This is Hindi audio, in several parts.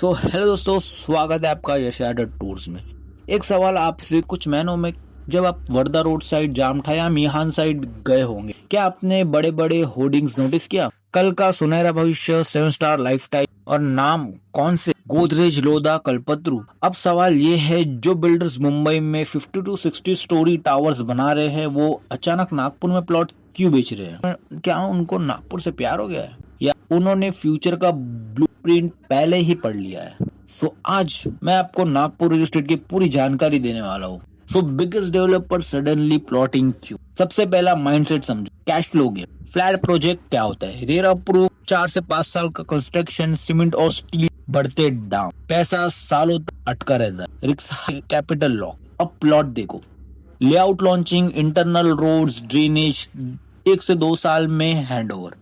हेलो दोस्तों, स्वागत है आपका यश यादव टूर्स में। एक सवाल आपसे, कुछ महीनों में जब आप वर्धा रोड साइड, जामठा या मिहान साइड गए होंगे, क्या आपने बड़े बड़े होर्डिंग्स नोटिस किया? कल का सुनहरा भविष्य, 7 स्टार लाइफस्टाइल और नाम कौन से? गोदरेज, लोधा, कल्पतरू। अब सवाल ये है, जो बिल्डर्स मुंबई में 50 to 60 स्टोरी टावर्स बना रहे हैं, वो अचानक नागपुर में प्लॉट क्यों बेच रहे हैं? क्या उनको नागपुर से प्यार हो गया है, या उन्होंने फ्यूचर का ब्लूप्रिंट पहले ही पढ़ लिया है? आज मैं आपको नागपुर रियल एस्टेट की पूरी जानकारी देने वाला हूँ। बिगेस्ट डेवलपर सडनली प्लॉटिंग क्यों? सबसे पहला माइंडसेट समझो, cash flow game. Flat project क्या होता है? रेरा अप्रूव 4 से 5 साल का कंस्ट्रक्शन, सीमेंट और स्टील बढ़ते दाम, पैसा सालों तक अटका रहता है, रिस्क, कैपिटल लॉक। अब प्लॉट देखो, layout, launching, internal roads, drainage, 1 से 2 साल में handover,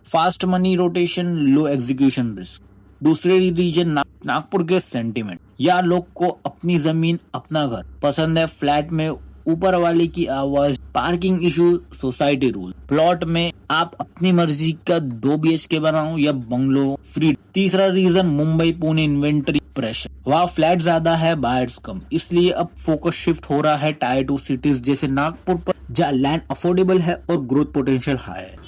fast money rotation, low execution risk. दूसरे रीजन नागपुर के सेंटीमेंट, या लोग को अपनी जमीन, अपना घर पसंद है, फ्लैट में ऊपर वाले की आवाज, parking issue, society rule. Plot में आप अपनी मर्जी का 2 BHK बनाओ या बंगलो, फ्री। तीसरा region, Mumbai Pune inventory pressure, वहाँ फ्लैट ज्यादा है, बायर्स कम, इसलिए अब फोकस शिफ्ट हो रहा है टायर 2 सिटीज जैसे नागपुर पर, जहाँ लैंड अफोर्डेबल है और ग्रोथ पोटेंशियल हाई है।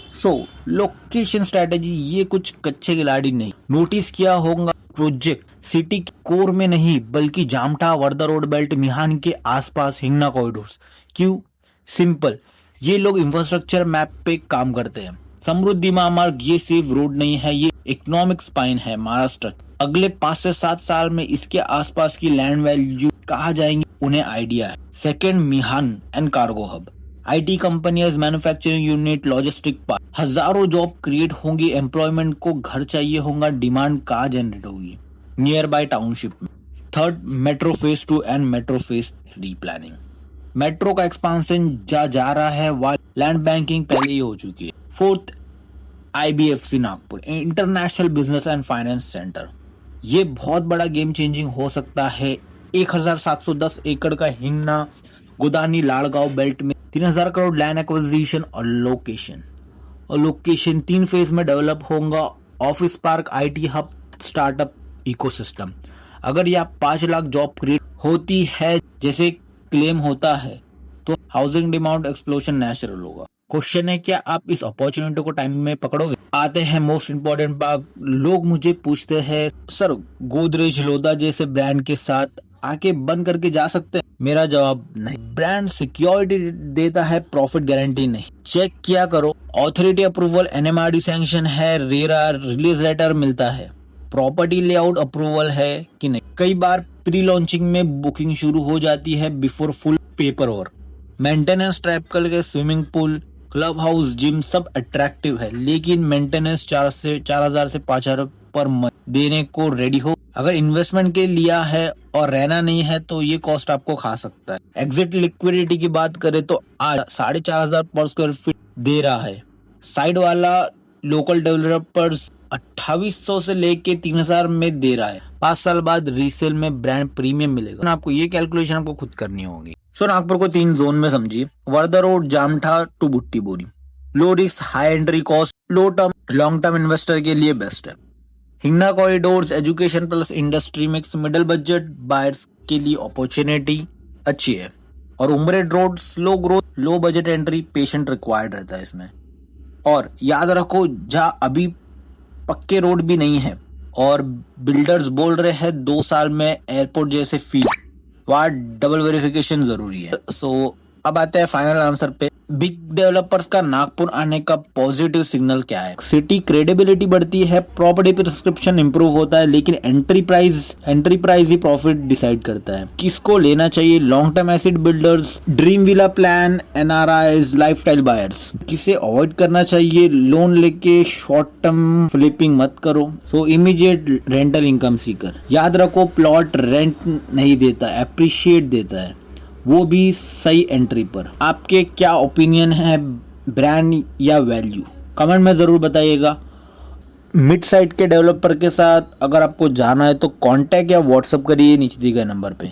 लोकेशन स्ट्रेटेजी, ये कुछ कच्चे खिलाड़ी नहीं। नोटिस किया होगा, प्रोजेक्ट सिटी कोर में नहीं बल्कि जामठा, वर्धा रोड बेल्ट, मिहान के आसपास, हिंगना कॉरिडोर्स। क्यों? सिंपल, ये लोग इंफ्रास्ट्रक्चर मैप पे काम करते हैं। समृद्धि महामार्ग ये सिर्फ रोड नहीं है, ये इकोनॉमिक स्पाइन है महाराष्ट्र। अगले 5 से 7 साल में इसके आसपास की लैंड वैल्यू कहाँ जाएंगी, उन्हें आइडिया है। Second, Mihan and cargo hub, IT कंपनियां, मैन्युफैक्चरिंग यूनिट, लॉजिस्टिक पार्क, हजारों जॉब क्रिएट होंगी। एम्प्लॉयमेंट को घर चाहिए होगा, डिमांड कहाँ जनरेट होगी? नियर बाय टाउनशिप में। Third, metro phase 2 and metro phase 3 planning. Metro का एक्सपांशन जा रहा है, लैंड बैंकिंग पहले ही हो चुकी है। Fourth, IBFC Nagpur, international business and finance centre. ये बहुत बड़ा गेम चेंजिंग हो सकता है। 1710 एकड़ का हिंगना, गोदानी, लाड़गांव बेल्ट में 3000 करोड़ लैंड एक्विजिशन और लोकेशन 3 फेज में डेवलप होगा। Office park, IT hub, startup ecosystem. अगर यह 5 लाख जॉब क्रिएट होती है जैसे क्लेम होता है, तो हाउसिंग डिमांड एक्सप्लोजन नेचुरल होगा। क्वेश्चन है, क्या आप इस अपॉर्चुनिटी को टाइम में पकड़ोगे? आते हैं मोस्ट इम्पोर्टेंट पार्ट। लोग मुझे पूछते हैं, सर गोदरेज, लोधा जैसे ब्रांड के साथ आके बंद करके जा सकते हैं? मेरा जवाब, नहीं। ब्रांड सिक्योरिटी देता है, प्रॉफिट गारंटी नहीं। चेक किया करो, ऑथोरिटी अप्रूवल, NMRD सैंक्शन है, रेरा रिलीज लेटर मिलता है, प्रॉपर्टी लेआउट अप्रूवल है कि नहीं। कई बार प्री लॉन्चिंग में बुकिंग शुरू हो जाती है before full paperwork. Maintenance trap के swimming pool, club house, gym सब अट्रैक्टिव है, लेकिन मेंटेनेंस 4000 से 5000 पर मंथ देने को रेडी हो। अगर इन्वेस्टमेंट के लिया है और रहना नहीं है तो ये कॉस्ट आपको खा सकता है। एग्जिट लिक्विडिटी की बात करें तो आज 4500 पर स्क्वायर फीट दे रहा है। साइड वाला लोकल डेवलपर्स 2800 से लेके 3000 में दे रहा है। 5 साल बाद रीसेल में ब्रांड प्रीमियम मिलेगा। आपको ये कैलकुलेशन आपको खुद करनी होगी। नागपुर को 3 जोन में समझिए। Wardha road, Jamtha to Butibori. Low risk, high entry cost, low term, long term investor के लिए बेस्ट है। Hingna corridors, education plus industry mix, middle budget buyers के लिए अपॉर्चुनिटी अच्छी है। और Umred road, slow growth, low budget entry, patient required रहता है इसमें। और याद रखो, जहाँ अभी पक्के रोड भी नहीं है और बिल्डर्स बोल रहे हैं 2 साल में एयरपोर्ट जैसे फीस, वहाँ डबल वेरिफिकेशन जरूरी है। अब आते हैं फाइनल आंसर पे। बिग डेवलपर्स का नागपुर आने का पॉजिटिव सिग्नल क्या है? सिटी क्रेडिबिलिटी बढ़ती है, प्रॉपर्टी प्रिस्क्रिप्शन इंप्रूव होता है, लेकिन एंट्री प्राइस ही प्रॉफिट डिसाइड करता है। किसको लेना चाहिए? Long term asset builders, dream villa plan, NRIs, lifestyle buyers. किसे अवॉइड करना चाहिए? लोन लेके शॉर्ट टर्म फ्लिपिंग मत करो। Immediate rental income Sikar. याद रखो, प्लॉट रेंट नहीं देता, एप्रिशिएट देता है, वो भी सही एंट्री पर। आपके क्या ओपिनियन है, ब्रांड या वैल्यू? कमेंट में जरूर बताइएगा। मिड साइड के डेवलपर के साथ अगर आपको जाना है तो कांटेक्ट या व्हाट्सएप करिए नीचे दिए गए नंबर पे।